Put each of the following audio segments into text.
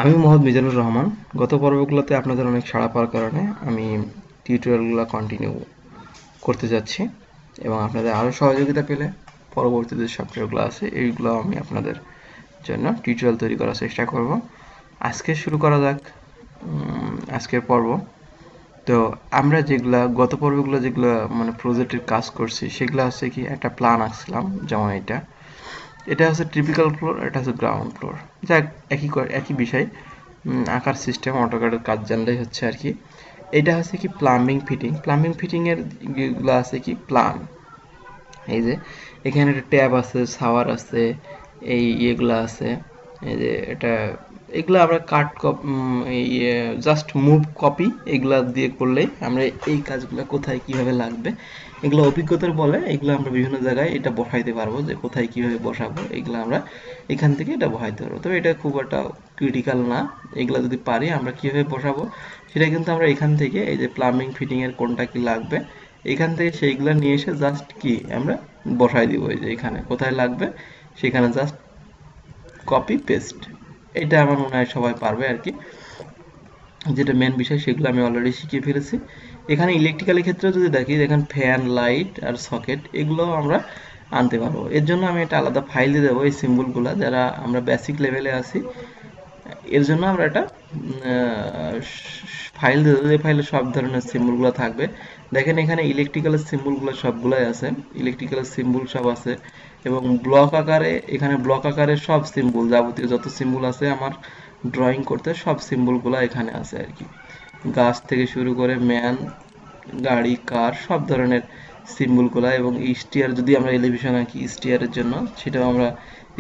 আমি মোহাম্মদ মিজানুর রহমান। গত পর্বগুলোতে আপনাদের অনেক সাড়া পাওয়ার কারণে আমি টিউটোরিয়ালগুলো কন্টিনিউ করতে যাচ্ছি এবং আপনাদের আরও সহযোগিতা পেলে পরবর্তীতে যে সফটওয়্যারগুলো আছে এইগুলো আমি আপনাদের জন্য টিউটোরিয়াল তৈরি করার চেষ্টা করব। আজকে শুরু করা যাক আজকের পর্ব। তো আমরা যেগুলা গত পর্বগুলো যেগুলো মানে প্রজেক্টের কাজ করছি সেগুলো হচ্ছে কি একটা প্ল্যান আঁকছিলাম, যেমন এটা হচ্ছে ট্রিপিক্যাল ফ্লোর, এটা হচ্ছে গ্রাউন্ড ফ্লোর। যাক, একই বিষয়। আঁকার সিস্টেম অটোক্যাডের কাজ জানলেই হচ্ছে আর কি। এটা হচ্ছে কি প্লাম্বিং ফিটিংয়ের যেগুলো আছে কি প্ল্যান। এই যে এখানে একটা ট্যাপ আছে, শাওয়ার আছে, এই ইয়েগুলো আছে। এই যে এটা এগুলো আমরা জাস্ট মুভ কপি এগুলা দিয়ে করলেই আমরা এই কাজগুলো কোথায় কিভাবে লাগবে এগুলো অভিজ্ঞতার বলে এগুলো আমরা বিভিন্ন জায়গায় এটা বসাইতে পারবো, যে কোথায় কিভাবে বসাবো এগুলো আমরা এখান থেকে এটা বসাইতে পারবো। তবে এটা খুব একটা ক্রিটিক্যাল না। এগুলো যদি পারি আমরা কিভাবে বসাবো সেটা কিন্তু আমরা এখান থেকে এই যে প্লাম্বিং ফিটিং এর কোনটা কি লাগবে এখান থেকে সেইগুলো নিয়ে এসে জাস্ট কি আমরা বসাই দিব। এই যে এখানে কোথায় লাগবে সেখানে জাস্ট কপি পেস্ট। এটা আমার মনে হয় সবাই পারবে আর কি। যেটা মেন বিষয় সেগুলো আমি অলরেডি শিখিয়ে ফেলেছি। এখানে ইলেকট্রিক্যালের ক্ষেত্রে যদি দেখি, দেখেন ফ্যান, লাইট আর সকেট এগুলো আমরা আনতে পারবো। এর জন্য আমি একটা আলাদা ফাইল দিয়ে দেবো এই সিম্বলগুলো, যারা আমরা বেসিক লেভেলে আছি এর জন্য আমরা একটা ফাইল দিয়ে দেবো। এই ফাইলে সব ধরনের সিম্বলগুলো থাকবে। দেখেন এখানে ইলেকট্রিক্যালের সিম্বলগুলো সবগুলাই আছে, ইলেকট্রিক্যালের সিম্বল সব আছে এবং ব্লক আকারে, এখানে ব্লক আকারে সব সিম্বল, যাবতীয় যত সিম্বল আছে আমার ড্রয়িং করতে সব সিম্বলগুলো এখানে আছে আর কি। গাছ থেকে শুরু করে ম্যান, গাড়ি, কার, সব ধরনের সিম্বলগুলো এবং স্টিয়ার যদি আমরা এলিভেশন আঁকি স্টিয়ারের জন্য, সেটাও আমরা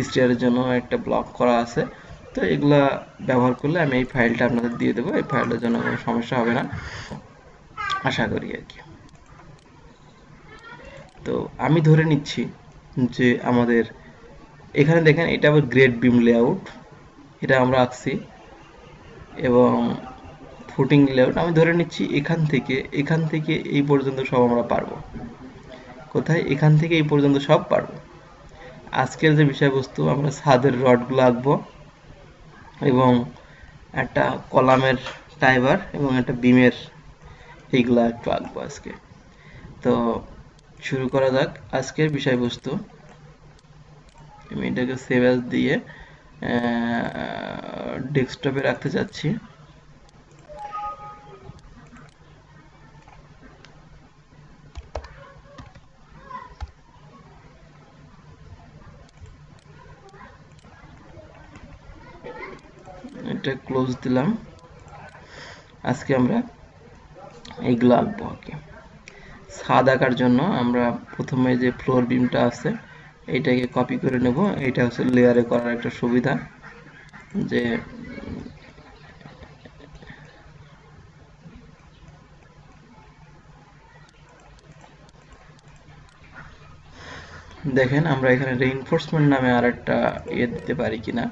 স্টিয়ারের জন্য একটা ব্লক করা আছে। তো এগুলা ব্যবহার করলে আমি এই ফাইলটা আপনাদের দিয়ে দেবো, এই ফাইলটার জন্য কোনো সমস্যা হবে না আশা করি আর কি। তো আমি ধরে নিচ্ছি যে আমাদের এখানে দেখেন এটা আবার গ্রেড বিম লেআউট, এটা আমরা আঁকছি এবং ফুটিং লেআউট। আমি ধরে নিচ্ছি এখান থেকে এই পর্যন্ত সব আমরা পারবো। কোথায়? এখান থেকে এই পর্যন্ত সব পারবো। আজকের যে বিষয়বস্তু, আমরা ছাদের রডগুলো আঁকবো এবং একটা কলামের টাইবার এবং একটা বিমের এইগুলা একটু আঁকবো আজকে। তো শুরু করা যাক আজকের বিষয়বস্তু। আমি এটাকে সেভ অ্যাজ দিয়ে ডেস্কটপে রাখতে চাচ্ছি। এটা ক্লোজ দিলাম। আজকে আমরা এইগুলো আঁকবো আর কি। ছাদ আঁকার জন্য আমরা প্রথমে যে ফ্লোর বিমটা আছে এইটাকে কপি করে নেব। এটা হচ্ছে লেয়ারে করার একটা সুবিধা, যে দেখেন আমরা এখানে রেইনফোর্সমেন্ট নামে আর একটা ইয়ে দিতে পারি কিনা।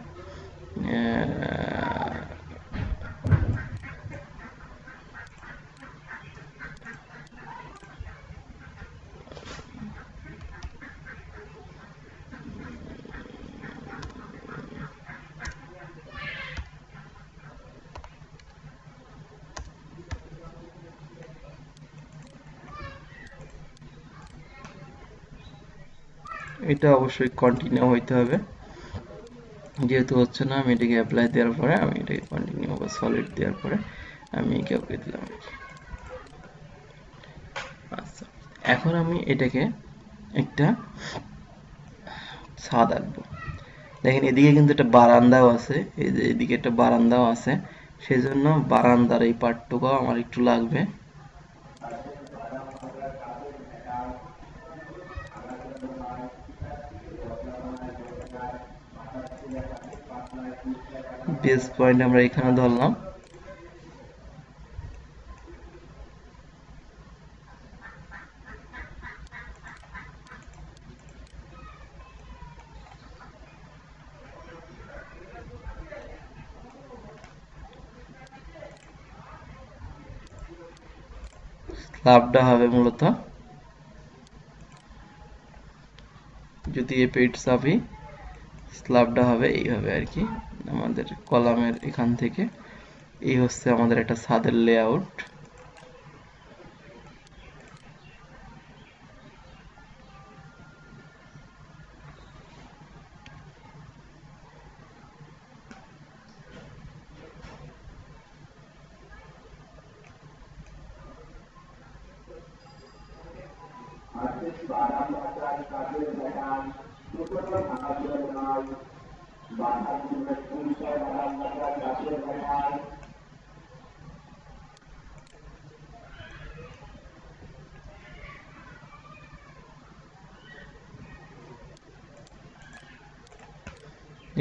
এটা অবশ্যই কন্টিনিউ হইতে হবে, যেহেতু হচ্ছে না আমি এটাকে অ্যাপ্লাই দেওয়ার পরে আমি এটাকে কন্টিনিউ বা সলিড দেওয়ার পরে আমি ওকে দিলাম। আচ্ছা, এখন আমি এটাকে একটা ছাদ আঁকবো। দেখেন এদিকে কিন্তু একটা বারান্দাও আছে, এই যে এদিকে একটা বারান্দাও আছে, সেই জন্য বারান্দার এই পার্টটুকু আমার একটু লাগবে। বেস পয়েন্ট আমরা এখানে ধরলাম। স্ল্যাবটা হবে মূলত, যদি এ পেট চাপি স্ল্যাবটা হবে এইভাবে আর কি। আমাদের কলামের এখান থেকে এই হচ্ছে আমাদের একটা ছাদের লেআউট।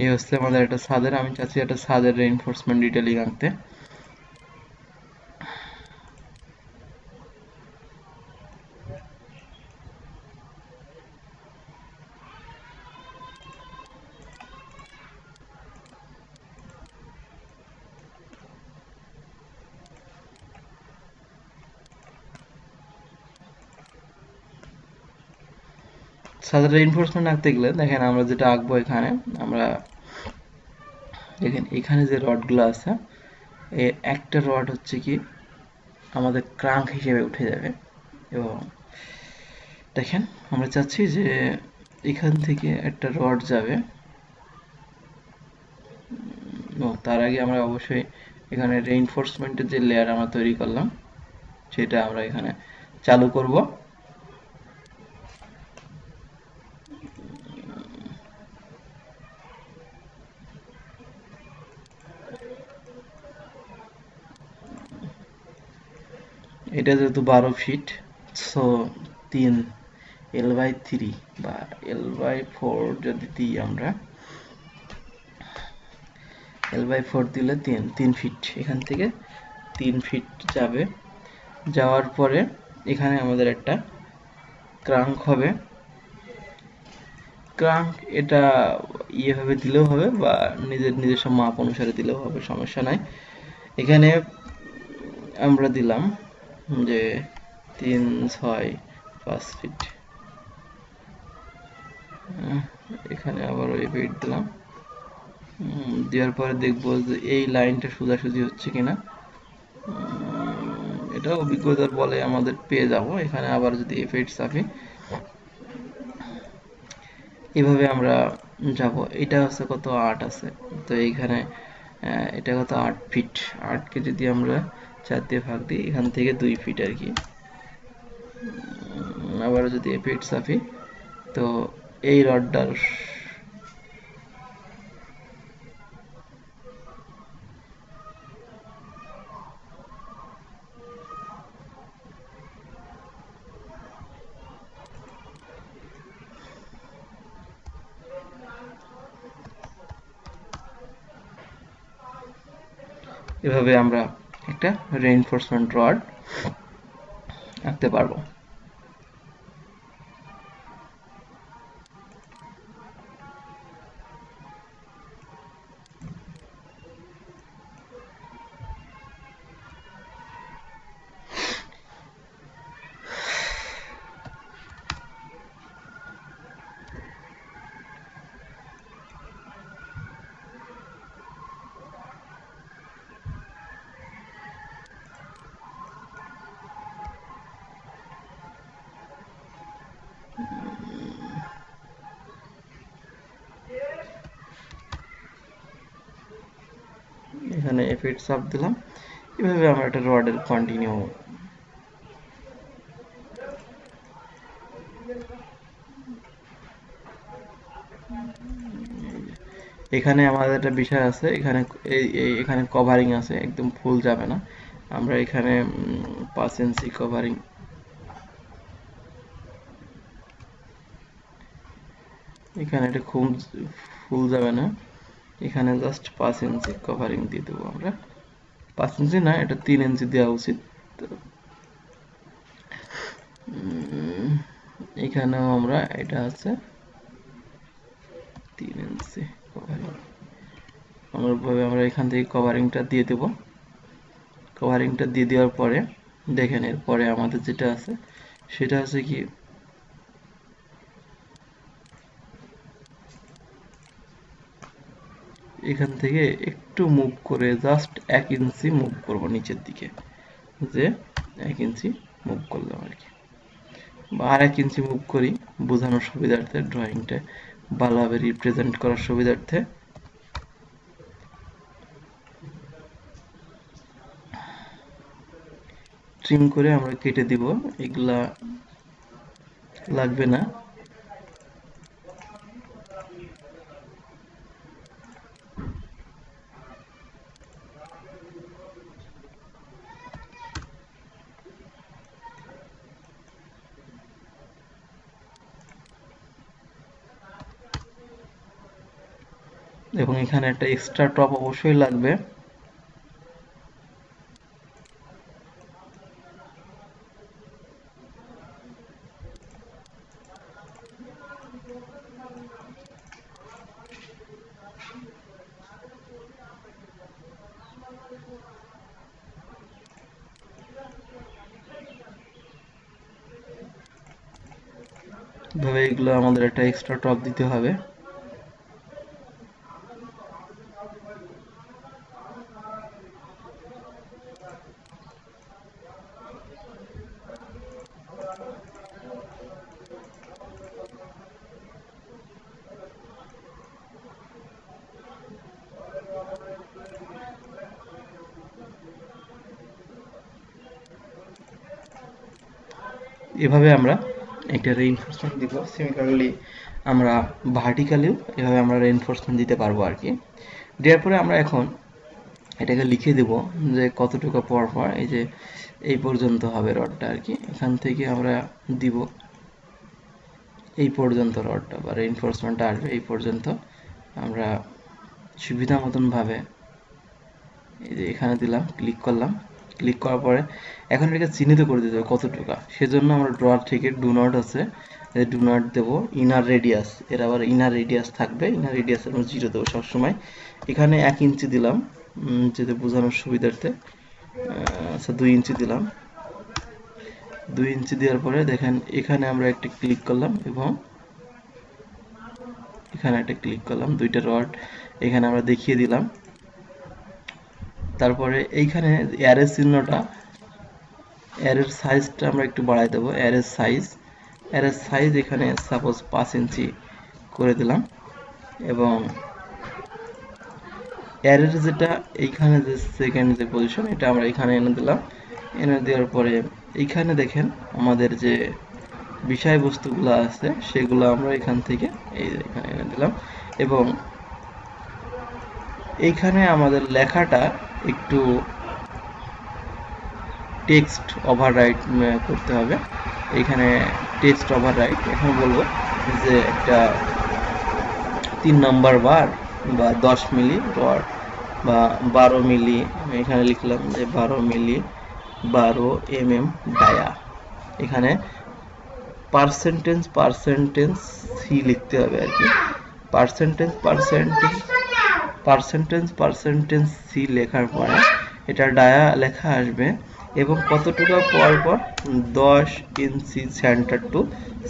এই হচ্ছে আমাদের একটা ছাদের, আমি চাচ্ছি একটা ছাদের রেইনফোর্সমেন্ট ডিটেইলিং আনতে। ছাদের রেইনফোর্সমেন্ট আঁকতে গেলে দেখেন আমরা যেটা আঁকবো এখানে, আমরা দেখেন এখানে যে রডগুলো আছে, এর একটা রড হচ্ছে কি আমাদের ক্রাঙ্ক হিসেবে উঠে যাবে। এবং দেখেন আমরা চাচ্ছি যে এখান থেকে একটা রড যাবে, তার আগে আমরা অবশ্যই এখানে রেইনফোর্সমেন্টের যে লেয়ার আমরা তৈরি করলাম সেটা আমরা এখানে চালু করব। এটা যেহেতু 12 ফিট, সো 3 L/3 বা L/4 যদি দিই আমরা, L/4 দিলে 3 ফিট, এখান থেকে 3 ফিট যাবে। যাওয়ার পরে এখানে আমাদের একটা ক্রাঙ্ক হবে। ক্রাঙ্ক এটা ইয়েভাবে দিলেও হবে বা নিজস্ব মাপ অনুসারে দিলেও হবে, সমস্যা নাই। এখানে আমরা দিলাম যে 3, 6, 5 ফিট। এখানে আবার ওই ফিট দিলাম। দেওয়ার পরে দেখবো যে এই লাইনটা সোজাসুজি হচ্ছে কিনা। এটা অভিজ্ঞতার বলে আমাদের পেয়ে যাব। এখানে আবার যদি এফ8 চাপি, এভাবে আমরা যাব। এটা হচ্ছে কত 8 আছে, তো এইখানে এটা কত 8 ফিট। 8কে যদি আমরা 4 দিয়ে ভাগ দিই, এখান থেকে 2 ফিট আর কি। আবার যদি এফ8 চাপি, তো এই রডটার এভাবে আমরা একটা রেইনফোর্সমেন্ট রড আঁকতে পারবো। এখানে এফ8 চাপ দিলাম। এভাবে আমরা একটা রডের কন্টিনিউ এখানে আমাদের একটা বিষয় আছে, এখানে এখানে কভারিং আছে, একদম ফুল যাবে না। আমরা এখানে 5 ইঞ্চি কভারিং, এখানে এটা খুব ফুল যাবে না, এখানে জাস্ট 5 ইঞ্চি কভারিং দিয়ে দেবো আমরা। 5 ইঞ্চি না, এটা 3 ইঞ্চি দেওয়া উচিত। এখানেও আমরা এটা আছে 3 ইঞ্চি কভারিং, আমরা এখান থেকে কভারিংটা দিয়ে দেব। কভারিংটা দিয়ে দেওয়ার পরে দেখেন এরপরে আমাদের যেটা আছে সেটা আছে কি, এখান থেকে একটু মুভ করে জাস্ট 1 ইঞ্চি মুভ করব নিচের দিকে, যে 1 ইঞ্চি মুভ করলাম আর কি, বা আর 1 ইঞ্চি মুভ করি বোঝানোর সুবিধার্থে, ড্রয়িংটা ভালোভাবে রিপ্রেজেন্ট করার সুবিধার্থে। ট্রিম করে আমরা কেটে দিব, এগুলা লাগবে না। এবং এখানে একটা এক্সট্রা টপ অবশ্যই লাগবে। এভাবে এগুলো আমাদের একটা এক্সট্রা টপ দিতে হবে। এভাবে আমরা একটা রেইনফোর্সমেন্ট দিব। সিমিলারলি আমরা ভার্টিক্যালিও এভাবে আমরা রেইনফোর্সমেন্ট দিতে পারবো আর কি। দেওয়ার পরে আমরা এখন এটাকে লিখে দেব যে কতটুকু পর পর, এই যে এই পর্যন্ত হবে রডটা আর কি, এখান থেকে আমরা দিব এই পর্যন্ত রডটা বা রেইনফোর্সমেন্টটা আসবে এই পর্যন্ত। আমরা সুবিধা মতন ভাবে এই যে এখানে দিলাম, ক্লিক করলাম, ক্লিক করার পরে এখন এটাকে চিহ্নিত করে দিতে হবে কতটুকু। সেজন্য আমরা ড্রয়ার থেকে ডু নট আছে, ডু নট দেব, ইনার রেডিয়াস, এর আবার ইনার রেডিয়াস থাকবে, ইনার রেডিয়াস আমরা 0 দেবো সবসময়। এখানে 1 ইঞ্চি দিলাম যাতে বোঝানোর সুবিধার্থে, আচ্ছা 2 ইঞ্চি দিলাম। 2 ইঞ্চি দেওয়ার পরে দেখেন এখানে আমরা একটা ক্লিক করলাম এবং এখানে একটা ক্লিক করলাম, দুইটা রড এখানে আমরা দেখিয়ে দিলাম। তারপরে এইখানে অ্যারে চিহ্নটা, অ্যারের সাইজটা আমরা একটু বাড়াই দেবো। অ্যারের সাইজ এখানে সাপোজ 5 ইঞ্চি করে দিলাম এবং অ্যারের যেটা এইখানে যে সেকেন্ড যে পজিশন, এটা আমরা এখানে এনে দিলাম। এনে দেওয়ার পরে এইখানে দেখেন আমাদের যে বিষয়বস্তুগুলো আছে সেগুলো আমরা এখান থেকে এই এখানে এনে দিলাম এবং এইখানে আমাদের লেখাটা একটু টেক্সট ওভাররাইট করতে হবে। এখানে টেক্সট ওভাররাইট এখন বলবো যে একটা 3 নম্বর বার বা 10 মিলি রড বা 12 মিলি, আমি এখানে লিখলাম যে 12 মিলি 12 mm ডায়া। এখানে পার্সেন্টেজ সি লিখতে হবে আর কি। পার্সেন্টেজ সি লেখার পরে এটা ডায়া লেখা আসবে এবং কতটুকু পর পর 10 ইঞ্চি সেন্টার টু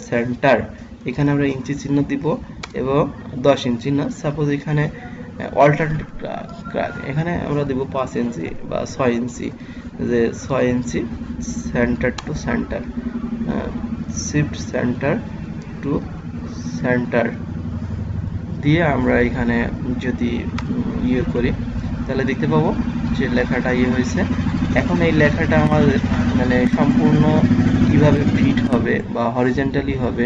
সেন্টার, এখানে আমরা ইঞ্চি চিহ্ন দিব এবং 10 ইঞ্চি না, সাপোজ এখানে অল্টারনেটিভ এখানে আমরা দেব 5 ইঞ্চি বা 6 ইঞ্চি, যে 6 inch centre to centre, shift centre to centre দিয়ে আমরা এখানে যদি ইয়ে করি তাহলে দেখতে পাবো যে লেখাটা ইয়ে হয়েছে। এখন এই লেখাটা আমাদের মানে সম্পূর্ণ কিভাবে ফিট হবে বা হরিজন্টালি হবে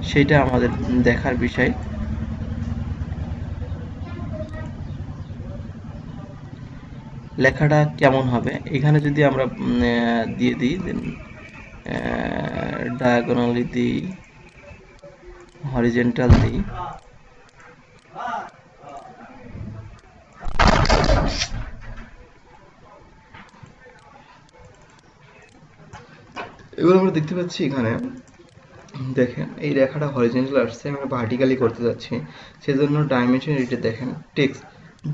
সেটা আমাদের দেখার বিষয়। লেখাটা কেমন হবে এখানে যদি আমরা দিয়ে দিই, ডায়াগোনালি দিই, হরিজন্টাল দিই, এবার আমরা দেখতে পাচ্ছি এখানে দেখেন এই রেখাটা হরিজন্টাল আসছে, আমরা ভার্টিক্যালি করতে যাচ্ছি, সেজন্য ডাইমেনশন এডিটে দেখেন টেক্সট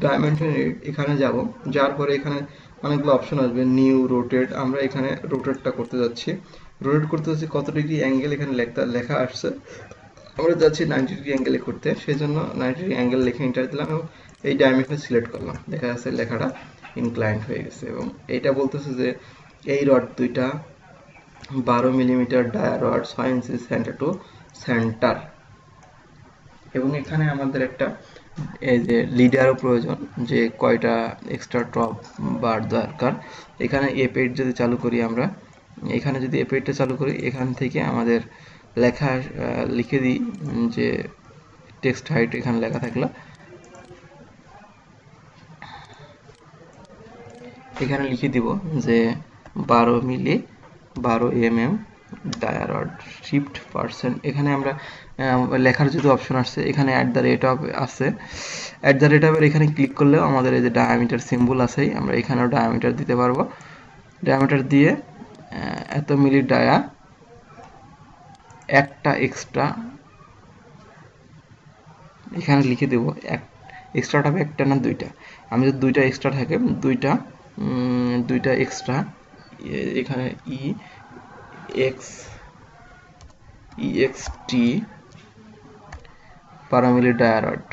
ডাইমেনশন এডিট, এখানে যাব, যার পরে এখানে অনেকগুলো অপশন আসবে, নিউ রোটেট, আমরা এখানে রোটেটটা করতে যাচ্ছি। রোটেট করতে যাচ্ছি কত ডিগ্রি অ্যাঙ্গেল এখানে লেখা আসছে, আমরা যাচ্ছি 90 ডিগ্রি অ্যাঙ্গেলে করতে, সেই জন্য 90 ডিগ্রি অ্যাঙ্গেল লিখে এন্টার দিলাম এবং এই ডায়ামিটার সিলেক্ট করলাম, দেখা যাচ্ছে লেখাটা ইনক্লাইন্ড হয়ে গেছে। এবং এইটা বলতেছে যে এই রড দুইটা 12 millimetre dia rod 6 inch centre to centre. এবং এখানে আমাদের একটা এই যে লিডারও প্রয়োজন, যে কয়টা এক্সট্রা টপ বার দরকার। এখানে এ পেজ যদি চালু করি আমরা, এখানে যদি এ পেজটা চালু করি, এখান থেকে আমাদের লেখা লিখে দিই যে টেক্সট হাইট এখানে লেখা থাকলো, এখানে লিখে দিব যে 12 মিলি 12 mm dia rod shift percent. এখানে আমরা লেখার যদি অপশন আসছে, এখানে @ আছে, @ এখানে ক্লিক করলেও আমাদের এই যে ডায়ামিটার সিম্বল আছে, আমরা এখানেও ডায়ামিটার দিতে পারবো। ডায়ামিটার দিয়ে এত মিলি ডায়া একটা এক্সট্রা এখানে লিখে দেব। এক্সট্রাটা হবে একটা না দুইটা, আমি যদি দুইটা এক্সট্রা থাকে, দুইটা এক্সট্রা, এখানে EXT 12 মিলি ডায়া রড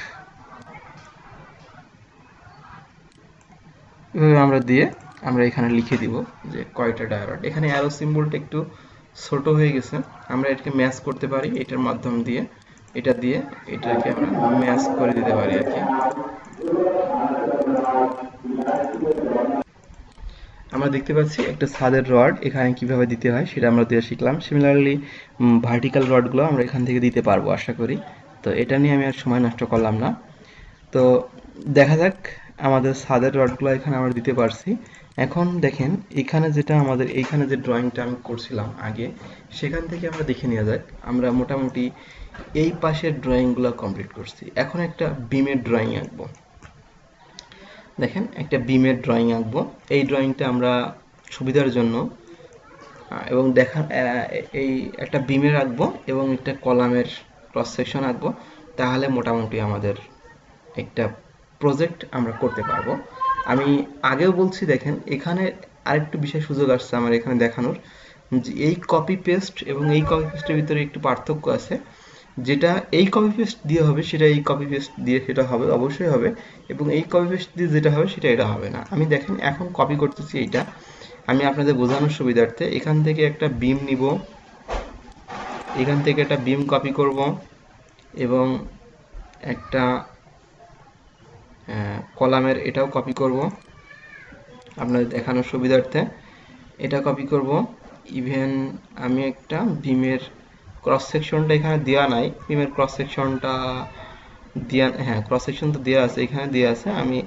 এভাবে আমরা দিয়ে আমরা এখানে লিখে দিব যে কয়টা ডায়া রড। এখানে অ্যারো সিম্বলটা একটু ছোট হয়ে গেছে, আমরা এটাকে ম্যাচ করতে পারি এটার মাধ্যম দিয়ে, এটা দিয়ে এটাকে আমরা ম্যাচ করে দিতে পারি আর কি। আমরা দেখতে পাচ্ছি একটা ছাদের রড এখানে কিভাবে দিতে হয় সেটা আমরা দিয়ে শিখলাম। সিমিলারলি ভার্টিক্যাল রডগুলো আমরা এখান থেকে দিতে পারবো আশা করি। তো এটা নিয়ে আমি আর সময় নষ্ট করলাম না। তো দেখা যাক আমাদের ছাদের রডগুলো এখানে আমরা দিতে পারছি। এখন দেখেন এখানে যেটা আমাদের এইখানে যে ড্রয়িংটা আমি করছিলাম আগে, সেখান থেকে আমরা দেখে নেওয়া যাক। আমরা মোটামুটি এই পাশের ড্রয়িংগুলো কমপ্লিট করছি। এখন একটা বিমের ড্রয়িং আঁকবো। দেখেন একটা বিমের ড্রয়িং আঁকবো। এই ড্রয়িংটা আমরা সুবিধার জন্য এবং দেখা এই একটা বিমের আঁকবো এবং একটা কলামের ক্রস সেকশন আঁকবো, তাহলে মোটামুটি আমাদের একটা প্রজেক্ট আমরা করতে পারবো। আমি আগেও বলছি, দেখেন এখানে আরেকটু বিশেষ সুযোগ আসছে আমার এখানে দেখানোর, যে এই কপি পেস্ট এবং এই কপি পেস্টের ভিতরে একটু পার্থক্য আছে। যেটা এই কপি পেস্ট দিয়ে হবে সেটা এই কপি পেস্ট দিয়ে সেটা হবে, অবশ্যই হবে, এবং এই কপি পেস্ট দিয়ে যেটা হবে সেটা এটা হবে না। আমি দেখেন এখন কপি করতেছি এইটা, আমি আপনাদের বোঝানোর সুবিধার্থে এখান থেকে একটা বিম নিব, এখান থেকে একটা বিম কপি করব এবং একটা কলামের এটাও কপি করব আপনাদের দেখানোর সুবিধার্থে, এটা কপি করব। ইভেন আমি একটা বিমের ক্রস সেকশনটা এখানে দেওয়া নাই, বিমের ক্রস সেকশনটা দেওয়া, হ্যাঁ ক্রস সেকশন তো দেওয়া আছে, এখানে দেওয়া আছে, আমি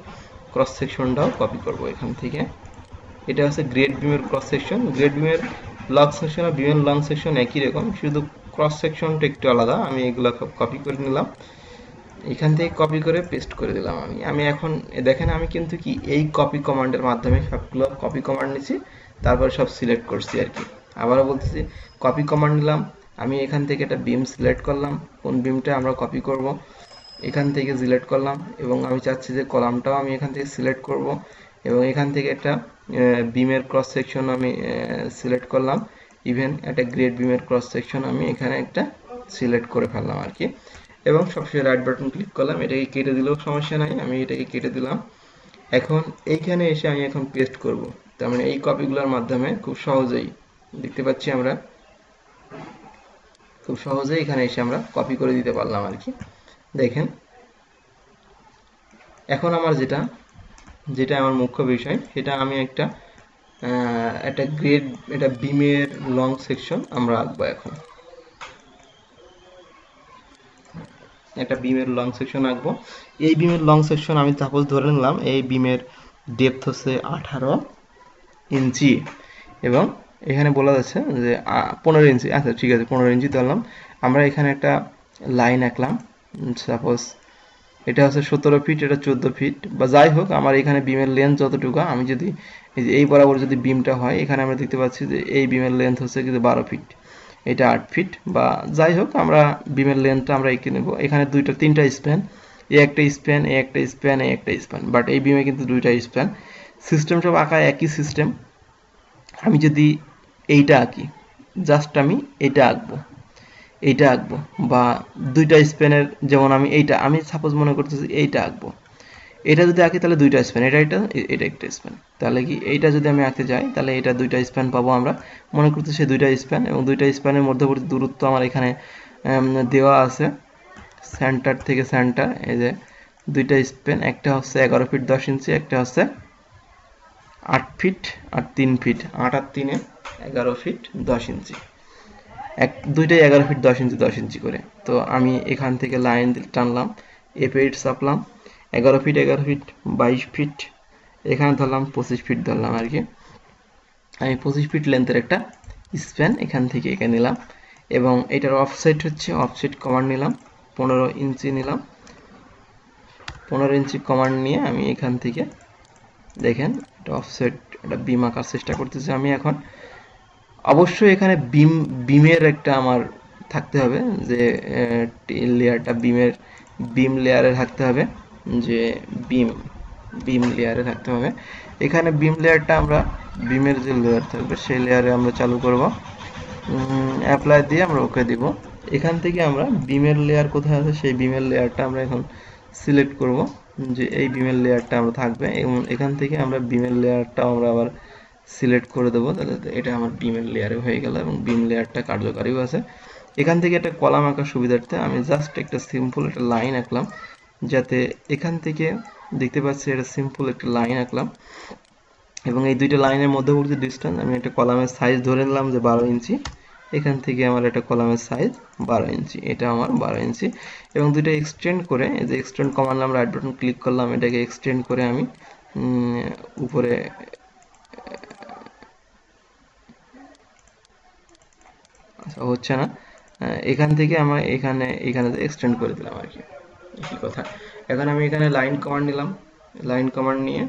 ক্রস সেকশনটাও কপি করব এখান থেকে। এটা হচ্ছে গ্রেড বিমের ক্রস সেকশন। গ্রেড বিমের লং সেকশন আর বিমের লং সেকশন একই রকম, শুধু ক্রস সেকশনটা একটু আলাদা। আমি এগুলো কপি করে নিলাম, এখান থেকে কপি করে পেস্ট করে দিলাম। আমি এখন দেখেন আমি কিন্তু কি এই কপি কমান্ডের মাধ্যমে সবগুলো কপি কমান্ড নিছি, তারপর সব সিলেক্ট করছি আর কি। আবারও বলতেছি, কপি কমান্ড নিলাম, আমি এখান থেকে একটা বিম সিলেক্ট করলাম, কোন বিমটা আমরা কপি করব এখান থেকে সিলেক্ট করলাম, এবং আমি চাচ্ছি যে কলামটাও আমি এখান থেকে সিলেক্ট করব, এবং এখান থেকে একটা বিমের ক্রস সেকশন আমি সিলেক্ট করলাম, ইভেন একটা গ্রেড বিমের ক্রস সেকশন আমি এখানে একটা সিলেক্ট করে ফেললাম আর কি। এবং সবশেষে রাইট বাটন ক্লিক করলাম, এটাকে কেটে দিলেও সমস্যা নাই, আমি এটাকে কেটে দিলাম। এখন এইখানে এসে আমি এখন পেস্ট করব, তার মানে এই কপিগুলোর মাধ্যমে খুব সহজেই দেখতে পাচ্ছি আমরা খুব সহজেই এখানে এসে আমরা কপি করে দিতে পারলাম আর কি। দেখেন এখন আমার যেটা আমার মুখ্য বিষয়, সেটা আমি একটা গ্রেড, এটা বিমের লং সেকশন আমরা আঁকবো। এখন একটা বিমের লং সেকশন আঁকবো। এই বিমের লং সেকশন আমি সাপোজ ধরে নিলাম এই বিমের ডেপথ হচ্ছে 18 ইঞ্চি এবং এখানে বলা যাচ্ছে যে 15 ইঞ্চি। আচ্ছা ঠিক আছে, 15 ইঞ্চি ধরলাম। আমরা এখানে একটা লাইন আঁকলাম, সাপোজ এটা হচ্ছে 17 ফিট, এটা 14 ফিট, বা যাই হোক আমার এখানে বিমের লেন্থ যতটুকু, আমি যদি এই বরাবর যদি বিমটা হয়, এখানে আমরা দেখতে পাচ্ছি যে এই বিমের লেন্থ হচ্ছে কিন্তু 12 ফিট, এটা 8 ফিট, বা যাই হোক আমরা বিমের লেন্থটা আমরা এঁকে নেব। এখানে তিনটা স্প্যান, এই একটা স্প্যান, এই একটা স্প্যান, এই একটা স্প্যান, বাট এই বিমে কিন্তু দুইটা স্প্যান। সিস্টেম সব আঁকা একই সিস্টেম। আমি যদি এইটা আঁকি, জাস্ট আমি এইটা আঁকবো, বা দুইটা স্প্যানের, যেমন আমি সাপোজ মনে করতেছি এইটা আঁকবো, এটা যদি আঁকি তাহলে দুইটা স্প্যান, এটা একটা স্প্যান। তাহলে কি এইটা যদি আমি আঁকতে যাই তাহলে এটা দুইটা স্প্যান পাবো আমরা। মনে করতেছি দুইটা স্প্যান, এবং দুইটা স্প্যানের মধ্যবর্তী দূরত্ব আমার এখানে দেওয়া আছে সেন্টার থেকে সেন্টার। এই যে দুইটা স্প্যান, একটা হচ্ছে 11 ফিট 10 ইঞ্চি, একটা হচ্ছে 8 ফিট আর 3 ফিট। 8 আর 3 11 ফিট 10 ইঞ্চি। দুইটাই 11 ফিট 10 ইঞ্চি 10 ইঞ্চি করে। তো আমি এখান থেকে লাইন টানলাম, এ8 চাপলাম, 11 ফিট 11 ফিট 22 ফিট, এখানে ধরলাম 25 ফিট ধরলাম আর কি। আমি 25 ফিট লেন্থের একটা স্প্যান এখান থেকে এঁকে নিলাম, এবং এটার অফসেট হচ্ছে অফসেট কমান্ড নিলাম, 15 ইঞ্চি নিলাম। 15 ইঞ্চি কমান্ড নিয়ে আমি এখান থেকে দেখেন এটা অফসেট, এটা বিম আঁকার চেষ্টা করতেছি আমি এখন। অবশ্যই এখানে বিমের একটা আমার থাকতে হবে, যে লেয়ারটা বিম লেয়ারে থাকতে হবে, যে বিম লেয়ারে থাকতে হবে। এখানে বিম লেয়ারটা আমরা বিমের যে লেয়ার থাকবে সেই লেয়ারে আমরা চালু করব, অ্যাপ্লাই দিয়ে আমরা ওকে দিব। এখান থেকে আমরা বিমের লেয়ার কোথায় আছে সেই বিমের লেয়ারটা আমরা এখন সিলেক্ট করব, যে এই বিমের লেয়ারটা আমরা থাকবে, এবং এখান থেকে আমরা বিমের লেয়ারটা আমরা আবার সিলেক্ট করে দেবো। তাহলে এটা আমার বিমের লেয়ারে হয়ে গেল, এবং বিম লেয়ারটা কার্যকারীও আছে। এখান থেকে একটা কলাম আঁকার সুবিধার্থে আমি জাস্ট একটা সিম্পল একটা লাইন আঁকলাম, যাতে এখান থেকে দেখতে পাচ্ছি এটা সিম্পল একটা লাইন আঁকলাম, এবং এই দুইটা লাইনের মধ্যবর্তী ডিস্টেন্স আমি একটা কলামের সাইজ ধরে নিলাম যে 12 ইঞ্চি। এখান থেকে আমার একটা কলামের সাইজ 12 ইঞ্চি, এটা আমার 12 ইঞ্চি। এবং দুইটা এক্সটেন্ড করে, এই যে এক্সটেন্ড কমান্ড নাম রাইট বাটন ক্লিক করলাম, এটাকে এক্সটেন্ড করে আমি উপরে আচ্ছা হচ্ছে না, এখান থেকে আমার এখানে এক্সটেন্ড করে দিলাম আর কি, একই কথা। এখন আমি এখানে লাইন কমান্ড নিলাম, লাইন কমান্ড নিয়ে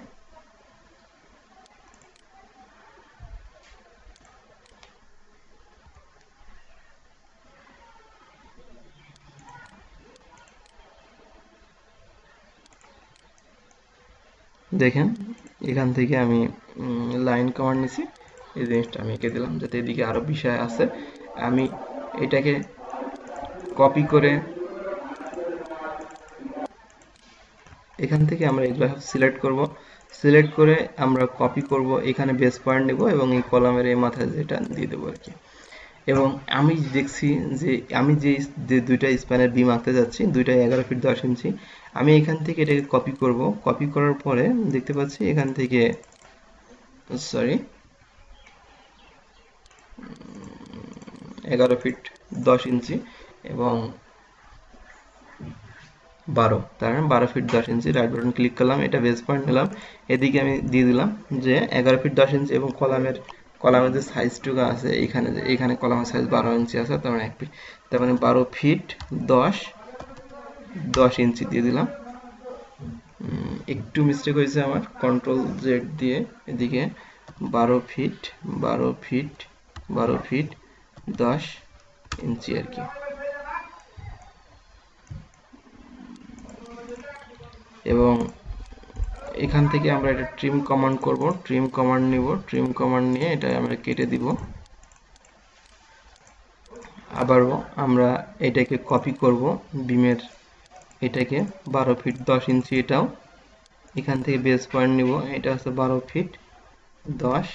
দেখেন এখান থেকে আমি লাইন কমান্ড নিছি, এই জিনিসটা আমি এঁকে দিলাম, যাতে এদিকে আরো বিষয় আছে। আমি এটাকে কপি করে এখান থেকে আমরা এগুলো সিলেক্ট করব, সিলেক্ট করে আমরা কপি করব, এখানে বেস পয়েন্ট নেব এবং এই কলামের এই মাথায় যেটা দিয়ে দেবো আর কি। এবং আমি দেখছি যে আমি যে দুইটা স্প্যানের বিম আঁকতে যাচ্ছি, দুইটা 11 ফিট 10 ইঞ্চি, আমি এখান থেকে এটাকে কপি করব। কপি করার পরে দেখতে পাচ্ছি এখান থেকে সরি 11 ফিট 10 ইঞ্চি এবং 12, তার মানে 12 ফিট 10 ইঞ্চি। রাইট বাটন ক্লিক করলাম, এটা বেস পয়েন্ট নিলাম, এদিকে আমি দিয়ে দিলাম যে 11 ফিট 10 ইঞ্চি, এবং কলামের যে সাইজটুকু আছে এখানে কলামের সাইজ 12 ইঞ্চি আছে, তার মানে 1 ফিট, তার মানে 12 ফিট 10 ইঞ্চি দিয়ে দিলাম। একটু মিস্টেক হয়েছে আমার, কন্ট্রোল জেড দিয়ে এদিকে 12 ফিট 10 ইঞ্চি আর কি। এবং এখান থেকে আমরা এটা ট্রিম কমান্ড করব, ট্রিম কমান্ড নিব, ট্রিম কমান্ড নিয়ে এটা আমরা কেটে দিব। আবারও আমরা এটাকে কপি করব বিমের, এটাকে 12 ফিট 10 ইঞ্চি, এটাও এখান থেকে বেস পয়েন্ট নিব, এটা হচ্ছে 12 ফিট 10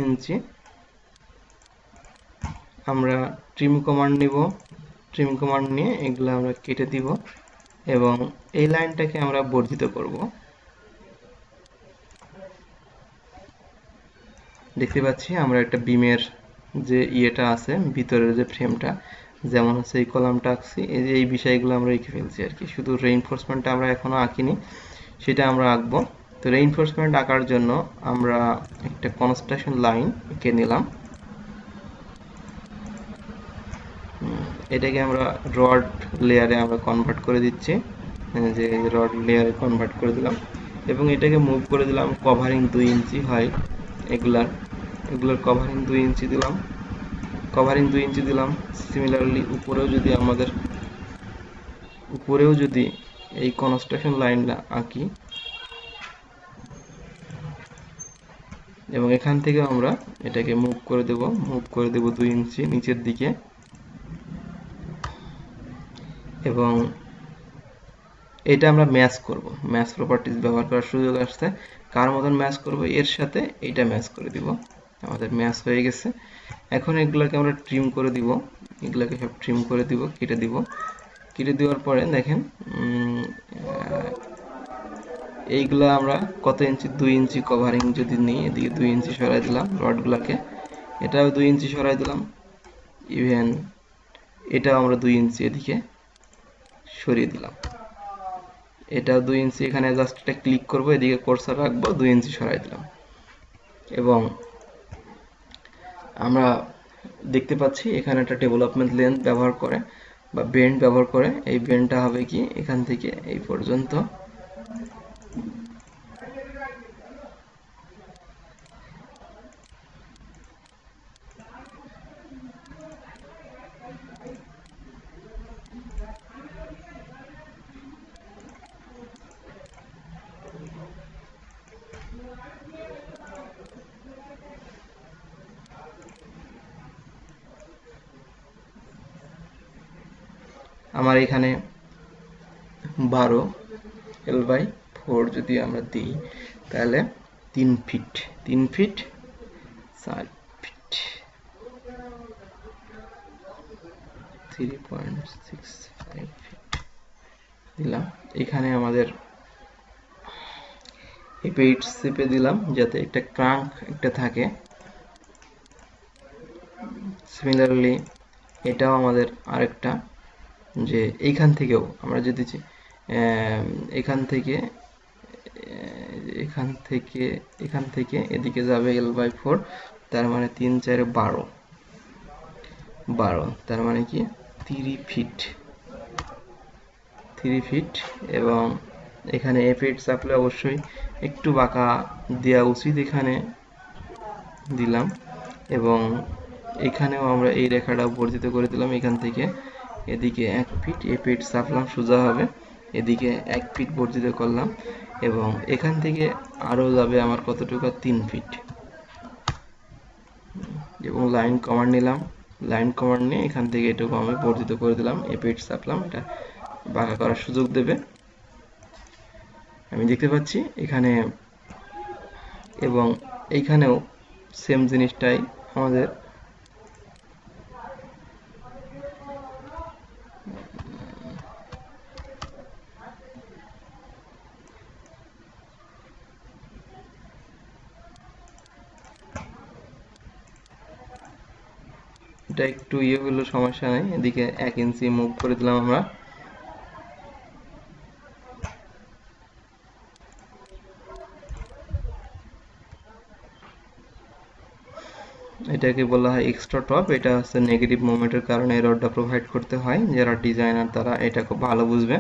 ইঞ্চি। আমরা ট্রিম কমান্ড নিব, ট্রিম কমান্ড নিয়ে এগুলো আমরা কেটে দিব, এবং এই লাইনটাকে আমরা বর্ধিত করব। দেখতে পাচ্ছি আমরা একটা বিমের যে ইয়েটা আছে ভিতরের যে ফ্রেমটা, যেমন হচ্ছে এই কলামটা আঁকছি, এই যে এই বিষয়গুলো আমরা এঁকে ফেলছি আর কি। শুধু রেইনফোর্সমেন্টটা আমরা এখনো আঁকিনি, সেটা আমরা আঁকবো। তো রেইনফোর্সমেন্ট আঁকার জন্য আমরা একটা কনস্ট্রাকশন লাইন এঁকে নিলাম, এটাকে আমরা রড লেয়ারে আমরা কনভার্ট করে দিচ্ছি, যে রড লেয়ারে কনভার্ট করে দিলাম, এবং এটাকে মুভ করে দিলাম কভারিং 2 ইঞ্চি হয় এগুলার কভারিং 2 ইঞ্চি দিলাম, কভারিং 2 ইঞ্চি দিলাম। সিমিলারলি উপরেও যদি এই কনস্ট্রাকশন লাইনটা আঁকি, এবং এখান থেকে আমরা এটাকে মুভ করে দেব 2 ইঞ্চি নিচের দিকে, এবং এটা আমরা ম্যাচ করব, ম্যাচ প্রপার্টিজ ব্যবহার করার সুযোগ আসছে। কার মতন ম্যাচ করব, এর সাথে এটা ম্যাচ করে দিব। আমাদের ম্যাচ হয়ে গেছে। এখন এগুলোকে আমরা ট্রিম করে দিব, এগুলোকে সব ট্রিম করে দিব, কেটে দিব। কেটে দেওয়ার পরে দেখেন এইগুলা আমরা কত ইঞ্চি, 2 ইঞ্চি কভারিং যদি নিই, এদিকে 2 ইঞ্চি সরাই দিলাম রডগুলাকে, এটাও 2 ইঞ্চি সরাই দিলাম, ইভেন এটাও আমরা 2 ইঞ্চি এদিকে সরিয়ে দিলাম। এটাও 2 ইঞ্চি, এখানে জাস্ট এটা ক্লিক করব, এদিকে কার্সর রাখবো, 2 ইঞ্চি সরাই দিলাম। এবং আমরা দেখতে পাচ্ছি এখানে একটা ডেভেলপমেন্ট লেন্থ ব্যবহার করে বা বেন্ড ব্যবহার করে, এই বেন্ডটা হবে কি এখান থেকে এই পর্যন্ত। আমার এখানে 12 L/4 যদি আমরা দিই তাহলে 3 ফিট, 3 ফিট 4 ফিট, 3.65 ফিট দিলাম। এখানে আমাদের এপেইট চেপে দিলাম যাতে একটা ক্রাঙ্ক একটা থাকে। সিমিলারলি এটাও আমাদের আরেকটা, যে এইখান থেকেও আমরা যদি এখান থেকে এখান থেকে এদিকে যাবে L/4, তার মানে 3 4 12, তার মানে কি 3 ফিট, 3 ফিট। এবং এখানে এফ8 চাপলে অবশ্যই একটু বাঁকা দেওয়া উচিত, এখানে দিলাম। এবং এখানেও আমরা এই রেখাটা বর্ধিত করে দিলাম, এখান থেকে এদিকে 1 ফিট, এফ8 চাপলাম সোজা হবে, এদিকে 1 ফিট বর্ধিত করলাম। এবং এখান থেকে আরও যাবে আমার কতটুকু, 3 ফিট। এবং লাইন কমান্ড নিলাম, লাইন কমান্ড নিয়ে এখান থেকে এটুকু আমি বর্ধিত করে দিলাম, এফ8 চাপলাম, এটা বাঁকা করার সুযোগ দেবে। আমি দেখতে পাচ্ছি এখানে, এবং এইখানেও সেম জিনিসটাই আমাদের এটা একটু ইয়ে হলো, সমস্যা নেই। এদিকে 1 ইঞ্চি মুভ করে দিলাম আমরা। এটাকে বলা হয় এক্সট্রা টপ। এটা হচ্ছে নেগেটিভ মোমেন্টের কারণে এই রডটা প্রোভাইড করতে হয়, যারা ডিজাইনার তারা এটা খুব ভালো বুঝবে।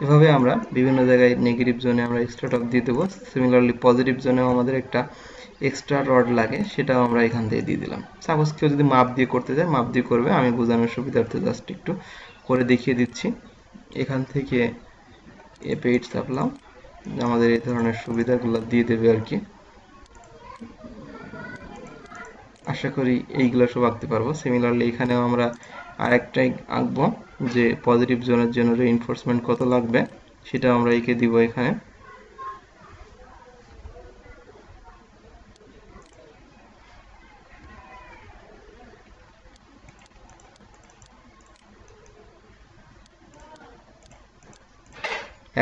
এভাবে আমরা বিভিন্ন জায়গায় নেগেটিভ জোনে আমরা এক্সট্রা টপ দিয়ে দেবো। সিমিলারলি পজিটিভ জোনেও আমাদের একটা এক্সট্রা রড লাগে, সেটাও আমরা এখান থেকে দিয়ে দিলাম। সাপোজ কেউ যদি মাপ দিয়ে করতে চায় মাপ দিয়ে করবে, আমি বোঝানোর সুবিধার্থে জাস্ট একটু করে দেখিয়ে দিচ্ছি। এখান থেকে এফ8 চাপলাম, আমাদের এই ধরনের সুবিধাগুলো দিয়ে দেবে আর কি। আশা করি এইগুলো সব আঁকতে পারবো। সিমিলারলি এখানেও আমরা আরেকটাই আঁকবো, যে পজিটিভ জোনের জন্য রিইনফোর্সমেন্ট কত লাগবে সেটা আমরা এঁকে দিব এখানে।